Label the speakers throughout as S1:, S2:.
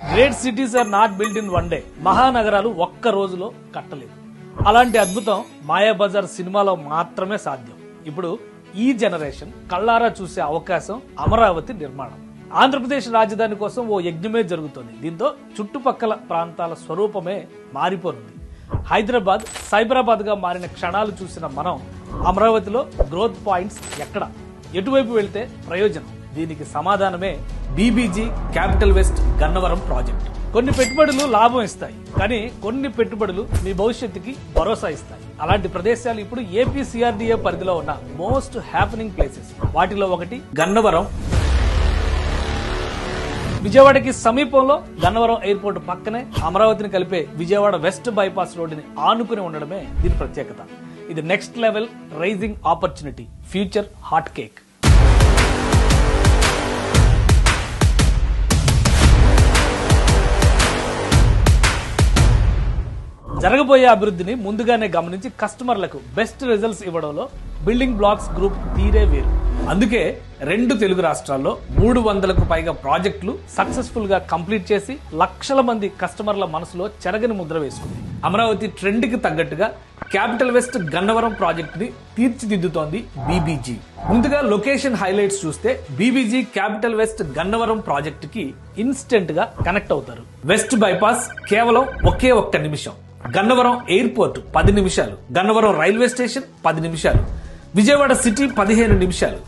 S1: Great cities are not built in one day. మహానగరాలు ఒక్క రోజులో కట్టలేదు. అలాంటి అద్భుతం మాయాబజార్ సినిమాలో మాత్రమే సాధ్యం. ఇప్పుడు ఈ జనరేషన్ కళ్ళారా చూసే అవకాశం అమరావతి నిర్మాణం. ఆంధ్రప్రదేశ్ రాజధాని కోసం ఓ యజ్ఞమే జరుగుతోంది. దీంతో చుట్టుపక్కల ప్రాంతాల స్వరూపమే మారిపోనుంది. హైదరాబాద్ సైబరాబాద్ గా మారిన క్షణాలు చూసిన మనం అమరావతిలో గ్రోత్ పాయింట్స్ ఎక్కడ, ఎటువైపు వెళ్తే ప్రయోజనం? దీనికి సమాధానమే BBG capital west Gannavaram project. కొన్ని పెట్టుబడులు లాభం ఇస్తాయి, కానీ కొన్ని పెట్టుబడులు మీ భవిష్యత్తుకి భరోసా ఇస్తాయి. అలాంటి ప్రదేశాలు ఇప్పుడు ఏపీ సిఆర్డీఏ పరిధిలో ఉన్న మోస్ట్ హ్యాపెనింగ్ ప్లేసెస్. వాటిలో ఒకటి గన్నవరం. విజయవాడకి సమీపంలో గన్నవరం ఎయిర్పోర్ట్ పక్కనే అమరావతిని కలిపే విజయవాడ వెస్ట్ బైపాస్ రోడ్డుని ఆనుకుని ఉండడమే దీని ప్రత్యేకత. ఇది next level rising opportunity, future hot cake. జరగబోయే అభివృద్ధిని ముందుగానే గమనించి కస్టమర్లకు బెస్ట్ రిజల్ట్స్ ఇవ్వడంలో బిల్డింగ్ బ్లాక్స్ గ్రూప్ తీరే వేరు. అందుకే 2 తెలుగు రాష్ట్రాల్లో 300కు పైగా ప్రాజెక్టులు సక్సెస్ఫుల్ గా కంప్లీట్ చేసి లక్షల మంది కస్టమర్ల మనసులో చెరగని ముద్ర వేసుకుంది. అమరావతి ట్రెండ్ కి తగ్గట్టుగా క్యాపిటల్ వెస్ట్ గన్నవరం ప్రాజెక్ట్ ని తీర్చిదిద్దుతోంది బీబీజీ. ముందుగా లొకేషన్ హైలైట్స్ చూస్తే BBG capital west Gannavaram project కి ఇన్స్టెంట్ గా కనెక్ట్ అవుతారు. వెస్ట్ బైపాస్ కేవలం ఒకే ఒక్క నిమిషం, గన్నవరం ఎయిర్పోర్ట్ 10 నిమిషాలు, గన్నవరం రైల్వే స్టేషన్ 10 నిమిషాలు, విజయవాడ సిటీ 15 నిమిషాలు,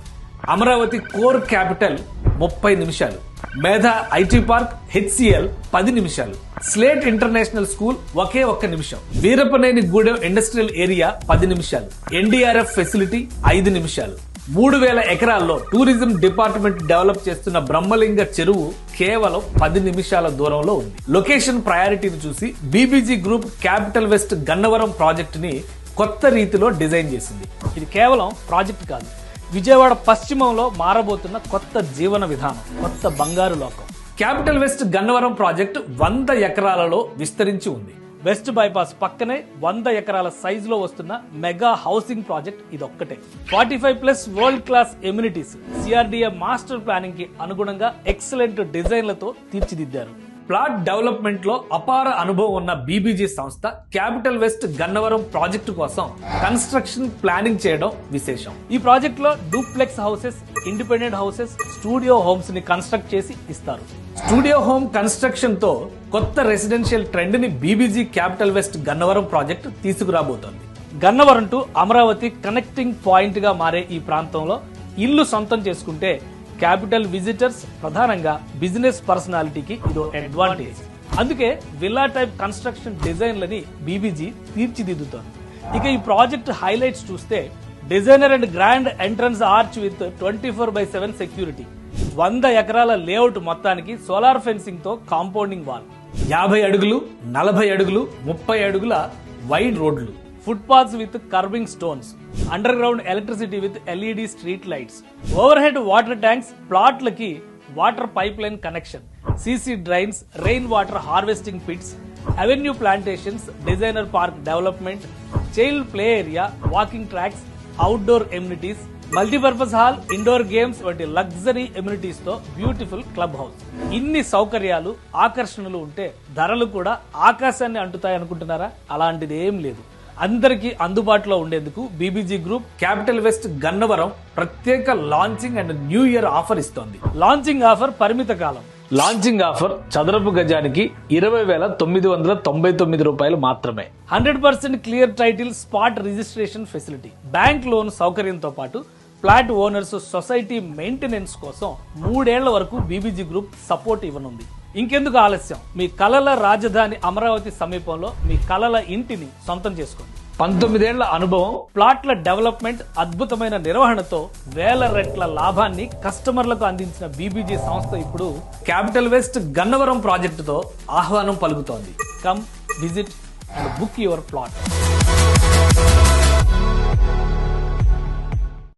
S1: అమరావతి కోర్ క్యాపిటల్ 30 నిమిషాలు, మేధా ఐటీ పార్క్ హెచ్సిఎల్ 10 నిమిషాలు, స్లేట్ ఇంటర్నేషనల్ స్కూల్ ఒకే ఒక్క నిమిషం, వీరపనేని గూడెం ఇండస్ట్రియల్ ఏరియా 10 నిమిషాలు, ఎన్డీఆర్ఎఫ్ ఫెసిలిటీ 5 నిమిషాలు, 3000 ఎకరాల్లో టూరిజం డిపార్ట్మెంట్ డెవలప్ చేస్తున్న బ్రహ్మలింగ చెరువు కేవలం 10 నిమిషాల దూరంలో ఉంది. లొకేషన్ ప్రయారిటీని చూసి BBG group capital west Gannavaram project ని కొత్త రీతిలో డిజైన్ చేసింది. ఇది కేవలం ప్రాజెక్ట్ కాదు, విజయవాడ పశ్చిమంలో మారబోతున్న కొత్త జీవన విధానం, కొత్త బంగారు లోకం. క్యాపిటల్ వెస్ట్ గన్నవరం ప్రాజెక్ట్ 100 ఎకరాలలో విస్తరించి ఉంది. వెస్ట్ బైపాస్ పక్కనే 100 ఎకరాల సైజులో వస్తున్న మెగా హౌసింగ్ ప్రాజెక్ట్ ఇదొక్కటే. 45+ world class amenities CRDA master planning కి అనుగుణంగా ఎక్సలెంట్ డిజైన్లతో తీర్చిదిద్దారు. ప్లాట్ డెవలప్మెంట్ లో అపార అనుభవం ఉన్న బీబీజీ సంస్థ క్యాపిటల్ వెస్ట్ గన్నవరం ప్రాజెక్టు కోసం కన్స్ట్రక్షన్ ప్లానింగ్ చేయడం విశేషం. ఈ ప్రాజెక్ట్ లో duplex houses, independent houses, studio homes ని కన్స్ట్రక్ట్ చేసి ఇస్తారు. స్టూడియో హోమ్ కన్స్ట్రక్షన్ తో కొత్త రెసిడెన్షియల్ ట్రెండ్ ని BBG capital west Gannavaram project తీసుకురాబోతోంది. Gannavaram to Amaravati connecting point గా మారే ఈ ప్రాంతంలో ఇల్లు సొంతం చేసుకుంటే క్యాపిటల్ విజిటర్స్, ప్రధానంగా బిజినెస్ పర్సనాలిటీకి ఇదో అడ్వాంటేజ్. అందుకే విల్లా టైప్ కన్స్ట్రక్షన్ డిజైన్లని బీబీజీ తీర్చిదిద్దుతోంది. ఇక ఈ ప్రాజెక్ట్ హైలైట్స్ చూస్తే designer and grand entrance arch with 24/7 security, 100 ఎకరాల లేఅవుట్ మొత్తానికి సోలార్ ఫెన్సింగ్ తో కాంపౌండింగ్ వాల్, 50 అడుగులు, 40 అడుగులు, 30 అడుగుల వైడ్ రోడ్లు, footpaths with curving stones, underground electricity with LED street lights, overhead water tanks, ప్లాట్లకి water pipeline connection, CC drains, rain water harvesting pits, avenue plantations, designer park development, child play area, walking tracks, outdoor amenities, multipurpose hall, indoor games వంటి luxury amenities తో beautiful club house. ఇన్ని సౌకర్యాలు, ఆకర్షణలు ఉంటే ధరలు కూడా ఆకాశాన్ని అంటుతాయి అనుకుంటున్నారా? అలాంటిది ఏం లేదు. అందరికీ అందుబాటులో ఉండేందుకు BBG group capital west Gannavaram ప్రత్యేక launching and new year offer ఇస్తోంది. లాంచింగ్ ఆఫర్ పరిమిత కాలం. లాంచింగ్ ఆఫర్ చదరపు గజానికి 20,999 రూపాయలు మాత్రమే. 100% clear title, spot registration facility, bank loan సౌకర్యంతో పాటు ఫ్లాట్ ఓనర్స్ సొసైటీ మెయింటెనెన్స్ కోసం 3 ఏళ్ల వరకు బీబీజీ గ్రూప్ సపోర్ట్ ఇవ్వనుంది. ఇంకెందుకు ఆలస్యం? మీ కలల రాజధాని అమరావతి సమీపంలో మీ కలల ఇంటిని సొంతం చేసుకోండి. 19 ఏళ్ల అనుభవం, ప్లాట్ల డెవలప్మెంట్, అద్భుతమైన నిర్వహణతో వేల రెట్ల లాభాన్ని కస్టమర్లకు అందించిన బీబీజీ సంస్థ ఇప్పుడు క్యాపిటల్ వెస్ట్ గన్నవరం ప్రాజెక్టుతో ఆహ్వానం పలుకుతోంది. Come, visit and book your plot.